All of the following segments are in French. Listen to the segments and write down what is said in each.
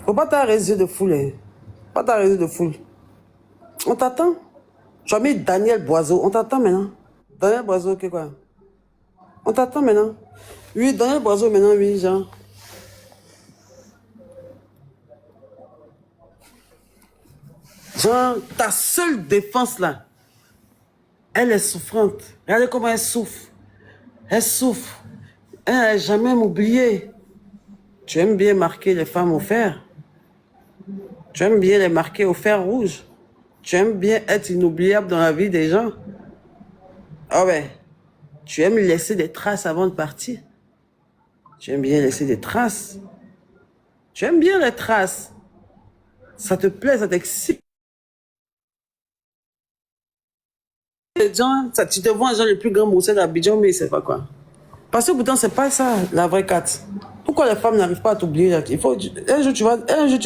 Faut pas t'arrêter de foule. Hein. Pas t'arrêter de foule. On t'attend. Tu as mis Daniel Boiseau. On t'attend maintenant. Daniel Boiseau, qu'est quoi? On t'attend maintenant. Oui, Daniel Boiseau maintenant, oui, genre. Genre, ta seule défense là, elle est souffrante. Regardez comment elle souffre. Elle souffre. Elle n'a jamais oublié. Tu aimes bien marquer les femmes au fer. Tu aimes bien les marquer au fer rouge. Tu aimes bien être inoubliable dans la vie des gens. Ah ouais. Tu aimes laisser des traces avant de partir. Tu aimes bien laisser des traces. Tu aimes bien les traces. Ça te plaît, ça t'excite. Les gens, ça, tu te vois un genre le plus grand moussel d'Abidjan, mais c'est pas quoi. Parce que pourtant, c'est pas ça, la vraie carte. Pourquoi les femmes n'arrivent pas à t'oublier là? Il faut, un jour, tu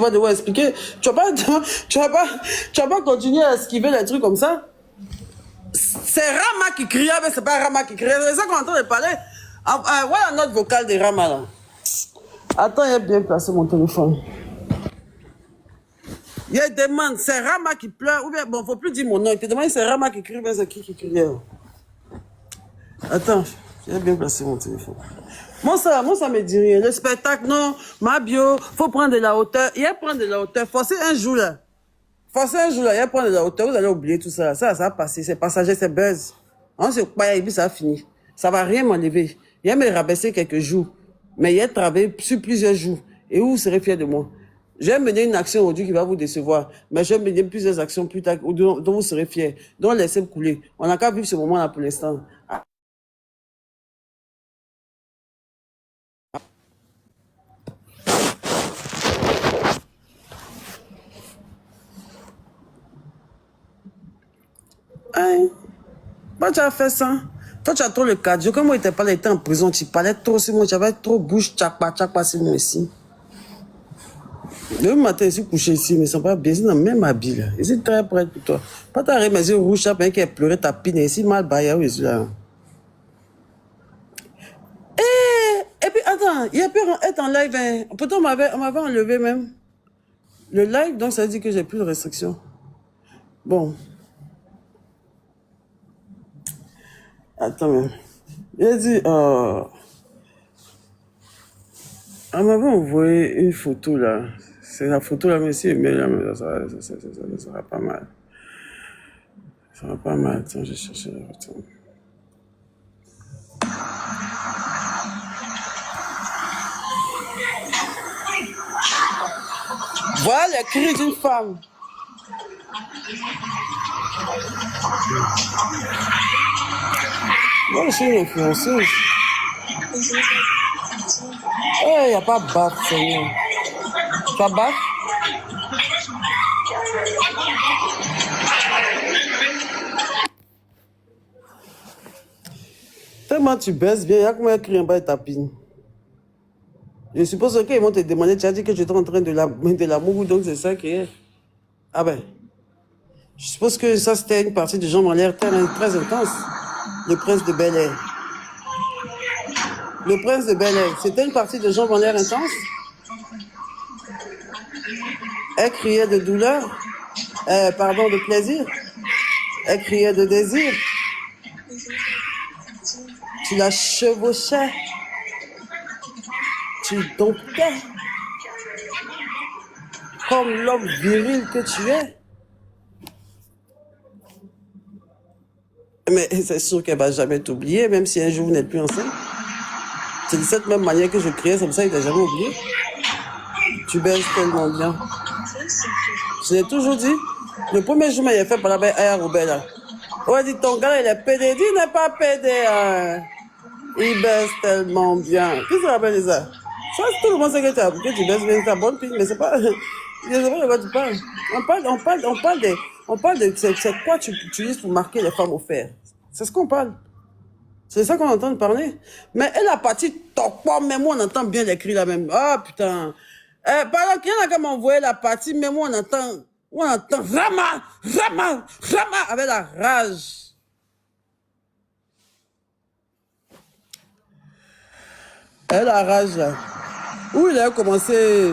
vas devoir expliquer. Tu vas pas continuer à esquiver les trucs comme ça. C'est Rama qui criait, mais c'est pas Rama qui criait. C'est ça qu'on entend parler. Voilà notre vocal de Rama là. Attends, il a bien placé mon téléphone. Il demande, c'est Rama qui pleure, ou bien, bon, faut plus dire mon nom. Il te demande, c'est Rama qui crie, mais c'est qui crie? Attends, j'ai bien placé mon téléphone. Moi, ça me dit rien. Le spectacle, non, ma bio, faut prendre de la hauteur. Il y a prendre de la hauteur. Forcez un jour, là. Forcez un jour, là, il y a prendre de la hauteur. Vous allez oublier tout ça. Ça va passer. C'est passager, c'est buzz. On se croit, et puis ça va finir. Ça va rien m'enlever. Il y a me rabaisser quelques jours. Mais il y a travaillé sur plusieurs jours. Et vous serez fiers de moi. Je vais mener une action aujourd'hui qui va vous décevoir. Mais je vais mener plusieurs actions plus tard dont vous serez fiers. Donc laissez-me couler. On n'a qu'à vivre ce moment-là pour l'instant. Hein? Toi, tu as fait ça. Toi, tu as trop le cardio. Comme moi, il pas été en prison, tu parlais trop sur moi. J'avais trop bouche, tchakpa sur moi ici. Le matin, je suis couché ici, mais ils sont pas bien. Ils sont dans le même habit, là. Ils sont très près pour toi. Pas t'arrêter mes yeux rouges, ça, qui a pleuré ta pine ici, mal baillé, oui, là. Et puis, attends, il a pu être en live. Hein. Pourtant, on m'avait enlevé même. Le live, donc, ça veut dire que j'ai plus de restrictions. Bon. Attends, même. Il a dit, on m'avait envoyé une photo, là. C'est la photo, là, mais si, mais là, mais ça sera pas mal. Ça sera pas mal. Attends, je vais chercher la photo. Voilà les cris d'une femme. Moi, je suis une influenceuse. Eh, il n'y a pas baffe, Seigneur. Tu as baffe? Tellement tu baisses bien, il y a comment écrire en bas de ta pine. Je suppose qu'ils vont te demander, tu as dit que j'étais en train de l'amour, donc c'est ça qui est. Ah ben. Je suppose que ça, c'était une partie de jambes en l'air très intense. Le prince de Bel-Air. Le prince de Bel-Air, c'était une partie de jambes en l'air intense. Elle criait de douleur, pardon, de plaisir. Elle criait de désir. Tu la chevauchais. Tu domptais. Comme l'homme viril que tu es. Mais c'est sûr qu'elle ne va jamais t'oublier, même si un jour vous n'êtes plus enceinte. C'est de cette même manière que je criais, c'est pour ça qu'il ne t'a jamais oublié. Tu baises tellement bien. Je l'ai toujours dit. Le premier jour, il a fait par la belle Aya Robert là. On a dit, ton gars, il est pédé. Dis, il n'est pas pédé. Hein. Il baisse tellement bien. Qui se rappelle de ça? Ça, tout le monde sait que tu baisses bien ta bonne fille, mais c'est pas... Je ne sais pas de quoi tu parles. On parle de c'est quoi tu utilises pour marquer les femmes au fer. C'est ce qu'on parle. C'est ça qu'on entend parler. Mais elle a parti toc, même moi on entend bien les cris là même. Ah putain. Pardon, qu'il y en a qui m'envoyé la partie, mais moi on entend Rama, Rama, Rama avec la rage. Elle a la rage là. Où il a commencé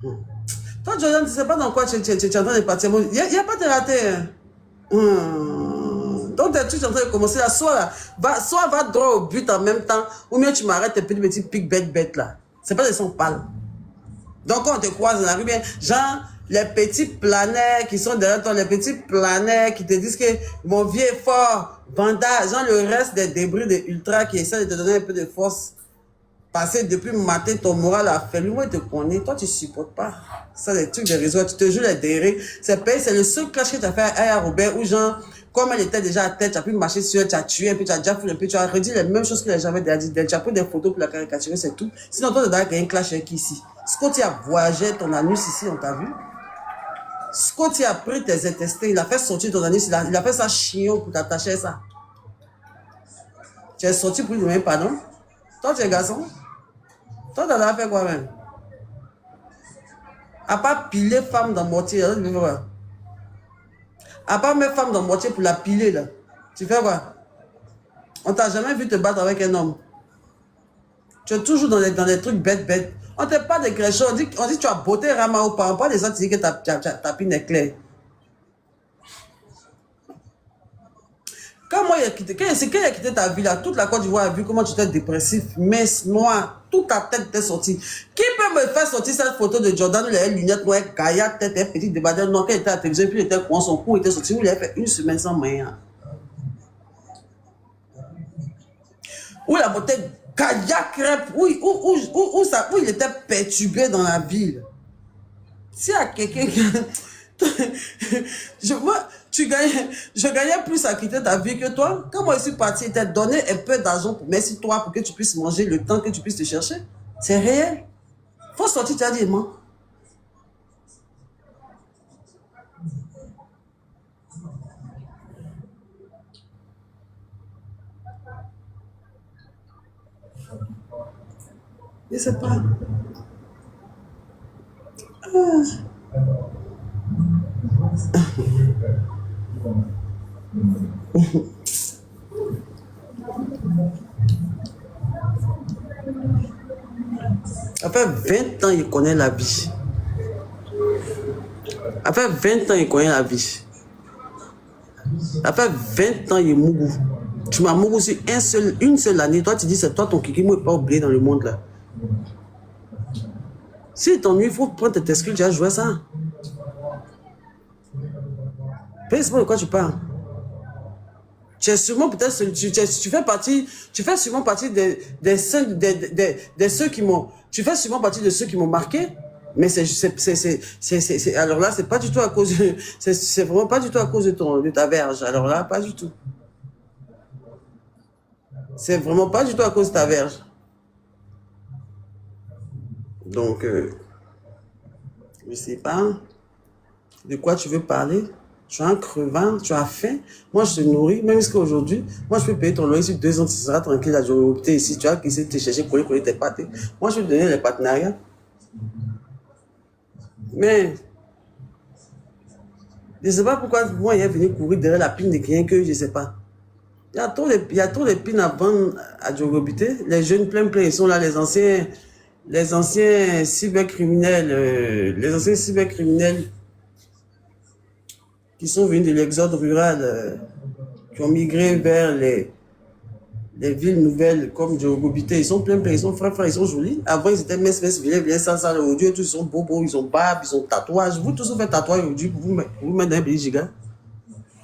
Toi, Jordan, tu ne sais pas dans quoi tu es en train de partir. Il n'y a pas de raté. Hein. Donc, tu es en train de commencer là. Soit va droit au but en même temps, ou bien tu m'arrêtes tes petits pics bêtes là. C'est pas des sons pâles. Donc, quand on te croise dans la rue, bien, genre, les petits planets qui sont derrière toi, les petits planets qui te disent que mon vieux est fort, Vanda, genre le reste des débris de Ultra qui essaient de te donner un peu de force. Passer depuis le matin, ton moral a fait. Lui, moi, il te connaît. Toi, tu ne supportes pas. Ça, les trucs de réseau, tu te joues les dérés. C'est le seul clash que tu as fait à Robert où, genre, comme elle était déjà à tête, tu as pu marcher sur elle, tu as tué un peu, tu as déjà fait un peu, tu as redit les mêmes choses que les gens avaient déjà dit. Tu as pris des photos pour la caricaturer, c'est tout. Sinon, toi, tu as gagné un clash avec ici. Scotty a voyagé ton anus ici, on t'a vu. Scotty a pris tes intestins, il a fait sortir ton anus, il a fait ça chignon pour t'attacher ça. Tu es sorti pour lui demander pardon. Toi, tu es garçon. Toi, tu as fait quoi même? À part piler femme dans moitié, à part mettre femme dans moitié pour la piler, là. Tu fais quoi? On t'a jamais vu te battre avec un homme. Tu es toujours dans des trucs bêtes. On ne pas de quelque chose. On dit que tu as beauté Rama ou pas. On parle des autres, tu dis que ta pine est claire. Quand moi, quand il a quitté ta vie, là, toute la Côte d'Ivoire a vu comment tu étais dépressif, mince, noir, toute ta tête t'est sortie. Qui peut me faire sortir cette photo de Jordan où il avait lunettes noires, Gaïa, tête, petit débardeur, non, quand il était à la télévision, puis il était courant, son cou était sorti, où il avait fait une semaine sans moyen. Où la beauté Gaïa crêpe, où il était perturbé dans la ville. S'il y a quelqu'un qui... je gagnais plus à quitter ta vie que toi. Quand moi je suis parti, il t'a donné un peu d'argent, merci toi, pour que tu puisses manger le temps que tu puisses te chercher. C'est réel. Faut sortir, tu as dit, moi. Je sais pas. Ça fait 20 ans il connaît la vie. Ça fait 20 ans il connaît la vie. Ça fait 20 ans il est mougou. Tu m'as mougou sur une seule année. Toi, tu dis c'est toi ton kiki, moi, pas oublié dans le monde là. Si t'ennuies, il faut prendre tes excuses, tu as joué ça. C'est pas de quoi tu parles. Tu es sûrement peut-être, tu fais sûrement partie de ceux qui m'ont, tu fais sûrement partie de ceux qui m'ont marqué, mais alors là, c'est pas du tout à cause, c'est vraiment pas du tout à cause de ta verge. Alors là, pas du tout. C'est vraiment pas du tout à cause de ta verge. Donc, je sais pas de quoi tu veux parler. Tu as un crevant, tu as faim. Moi, je te nourris, même jusqu'à aujourd'hui. Moi, je peux payer ton loyer sur 2 ans, tu seras tranquille à jouer ici. Tu as essayé de te chercher, coller tes pattes. Moi, je vais te donner les partenariats. Mais, je ne sais pas pourquoi moi, il est venu courir derrière la pine de clients que je ne sais pas. Il y a trop de pines à vendre à Djogobité. Les jeunes plein, ils sont là, les anciens cybercriminels, qui sont venus de l'exode rural, qui ont migré vers les villes nouvelles comme Djogobité. Ils sont plein, ils sont frères, ils sont jolis. Avant, ils étaient minces, vilains, ça, aujourd'hui, tous ils sont beaux, ils ont barbe, ils ont tatouage. Vous tous, vous faites tatouage aujourd'hui pour vous mettre dans un pays giga.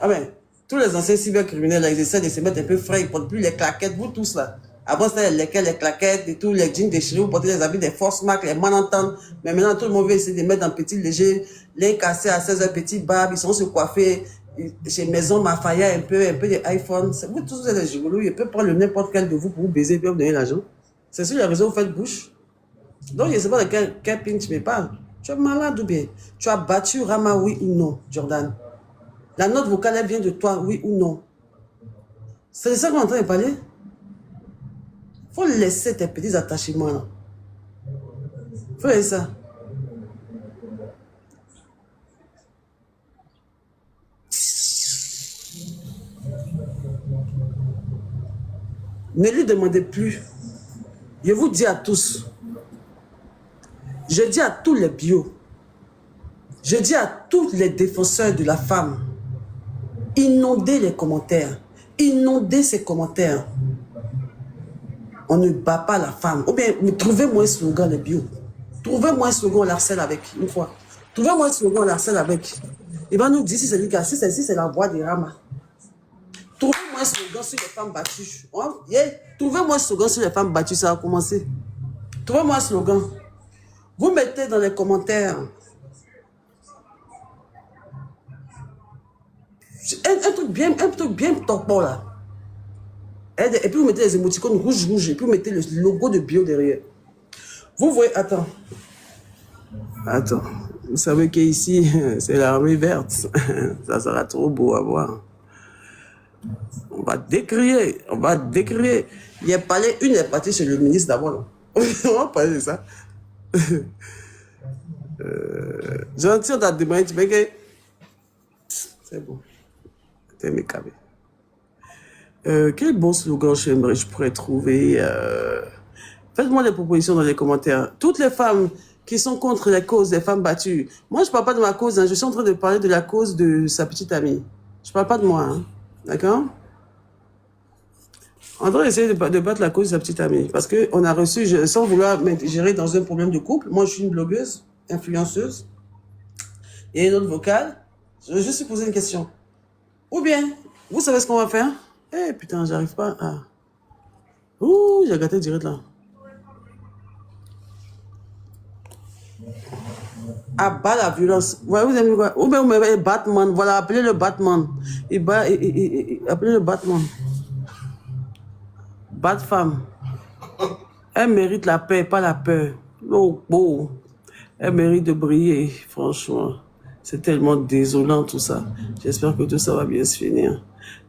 Ah ben, tous les anciens cybercriminels, là, ils essaient de se mettre un peu frais, ils ne portent plus les claquettes, vous tous là. Avant, c'était les claquettes et tout, les jeans déchirés, vous portez les habits des forces marques, les malentendants. Mais maintenant, tout le monde veut essayer de mettre dans petit léger, les casser à 16 heures, petit barbe, ils sont se coiffer. Chez Maison Mafaya, un peu de iPhone. Vous tous, vous êtes des gigolos, ils peuvent prendre n'importe quel de vous pour vous baiser et puis vous donner l'argent. C'est sur les réseaux, vous faites bouche. Donc, je ne sais pas de quel pin tu me parles. Tu es malade ou bien? Tu as battu Rama, oui ou non, Jordan? La note vocale, elle vient de toi, oui ou non? C'est de ça qu'on est en train de parler? Il faut laisser tes petits attachements là. Il faut laisser ça. Ne lui demandez plus. Je vous dis à tous. Je dis à tous les bios, je dis à tous les défenseurs de la femme, inondez les commentaires, inondez ces commentaires. On ne bat pas la femme. Ou bien, trouvez-moi un slogan, les bios. Trouvez-moi un slogan, on l'harcèle avec, une fois. Trouvez-moi un slogan, on l'harcèle avec. Il va nous dire si c'est lui qui a, si c'est la voix de Rama. Trouvez-moi un slogan sur les femmes battues. Trouvez-moi un slogan sur les femmes battues, ça va commencer. Trouvez-moi un slogan. Vous mettez dans les commentaires un truc bien topant là. Et puis vous mettez les émoticônes rouge, et puis vous mettez le logo de bio derrière. Vous voyez, attends. Vous savez qu'ici, c'est l'armée verte. Ça sera trop beau à voir. On va décrier. Il est parlé, une est partie chez le ministre d'abord. On va parler de ça. Gentil, on t'a demandé, tu veux que... C'est bon. T'es mécabé. Quel bon slogan je pourrais trouver? Faites-moi des propositions dans les commentaires. Toutes les femmes qui sont contre la cause des femmes battues. Moi, je ne parle pas de ma cause. Hein. Je suis en train de parler de la cause de sa petite amie. Je ne parle pas de moi. Hein. D'accord? On doit essayer de battre la cause de sa petite amie. Parce qu'on a reçu, sans vouloir m'ingérer dans un problème de couple, moi, je suis une blogueuse, influenceuse. Et une autre vocale. Je vais juste poser une question. Ou bien, vous savez ce qu'on va faire? Eh putain, j'arrive pas à... Ouh, j'ai gâté direct là. Abat la violence. Ouais, vous aimez quoi? Ou bien vous m'avez Batman. Voilà, appelez le Batman. Appelez le Batman. Bat-femme. Elle mérite la paix, pas la peur. Oh, beau. Elle mérite de briller, franchement. C'est tellement désolant tout ça. J'espère que tout ça va bien se finir.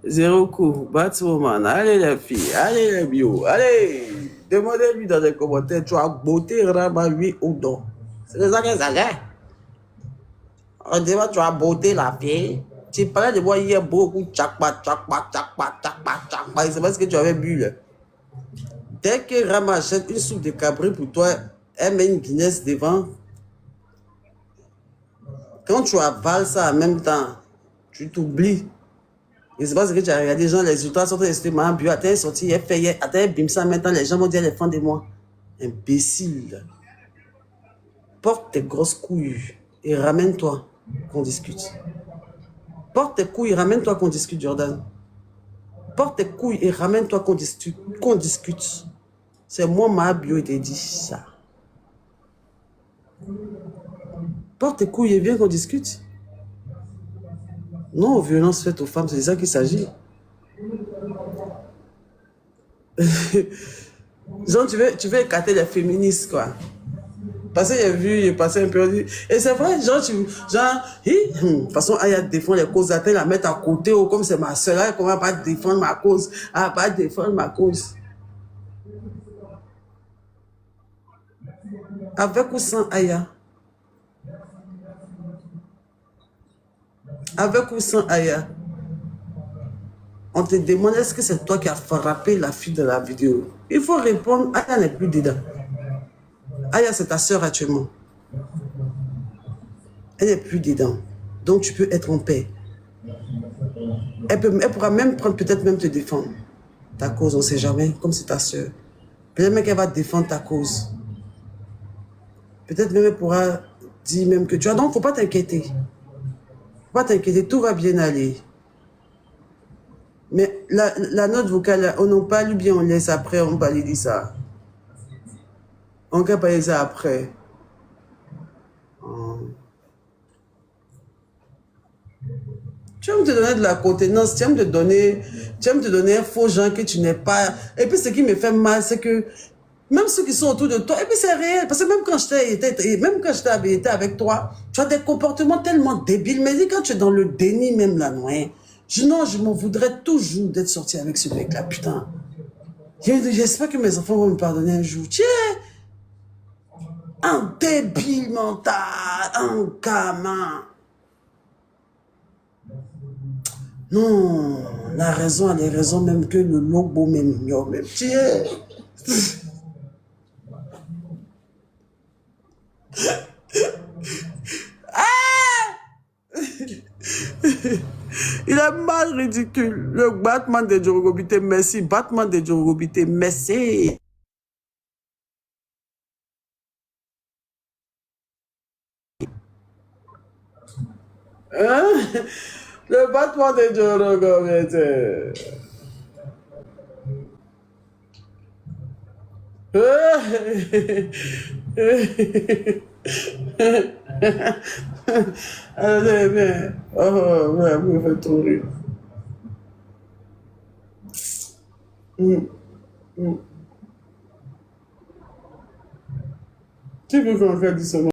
Zéro coup, Batwoman, allez les filles, allez les bio, allez. Demandez-lui dans les commentaires, tu as beauté, Rama, oui ou non. C'est ça que ça fait. On dit, tu as beauté la fille. Tu parlais de moi hier beaucoup, tchakpa. C'est parce que tu avais bu là. Dès que Rama achète une soupe de cabri pour toi, elle met une Guinness devant. Quand tu avales ça en même temps, tu t'oublies. Et c'est pas ce que tu as regardé, les gens, les résultats sont restés ma bio, attends, sorti, elle fait, attends, bim ça, maintenant les gens vont dire, les fans de moi. Imbécile. Porte tes grosses couilles et ramène-toi qu'on discute. Porte tes couilles et ramène-toi qu'on discute, Jordan. Porte tes couilles et ramène-toi qu'on discute. C'est moi, ma bio, et t'ai dit ça. Porte tes couilles et viens qu'on discute. Non aux violences faites aux femmes, c'est de ça qu'il s'agit. Genre, tu veux écarter les féministes, quoi. Parce que j'ai passé un peu... Et c'est vrai, genre, de toute façon, elle défend les causes, elle la mettre à côté, ou comme c'est ma soeur, elle commence pas défendre ma cause. Elle va pas défendre ma cause. Avec ou sans Aya? Avec ou sans Aya? On te demande, est-ce que c'est toi qui as frappé la fille de la vidéo? Il faut répondre, Aya n'est plus dedans. Aya, c'est ta soeur actuellement. Elle n'est plus dedans. Donc, tu peux être en paix. Elle pourra même prendre, peut-être même te défendre. Ta cause, on ne sait jamais, comme c'est ta soeur. Peut-être même qu'elle va défendre ta cause. Peut-être même elle pourra dire même que tu as. Donc, il ne faut pas t'inquiéter. Il ne faut pas t'inquiéter, tout va bien aller. Mais la note vocale, on n'en parle bien, on laisse après, on va dire ça. On va parler ça après. Tu aimes te donner de la contenance, tu aimes te donner un faux genre que tu n'es pas. Et puis ce qui me fait mal, c'est que même ceux qui sont autour de toi, et puis c'est réel, parce que même quand j'étais avec toi, tu as des comportements tellement débiles, mais quand tu es dans le déni même là, non, hein, je m'en voudrais toujours d'être sorti avec ce mec-là, putain. J'espère que mes enfants vont me pardonner un jour. Tiens, un débile mental, un gamin. Non, la raison, elle est raison même que le logo même mignon, même. Tiens. Il est mal ridicule. Le battement de Djorogobité, merci. Battement de Djorogobité, merci. Hein? Le battement de Djorogobité. Allez, bien. Oh, ouais, vous me faites trop rire. Tu veux qu'on fasse du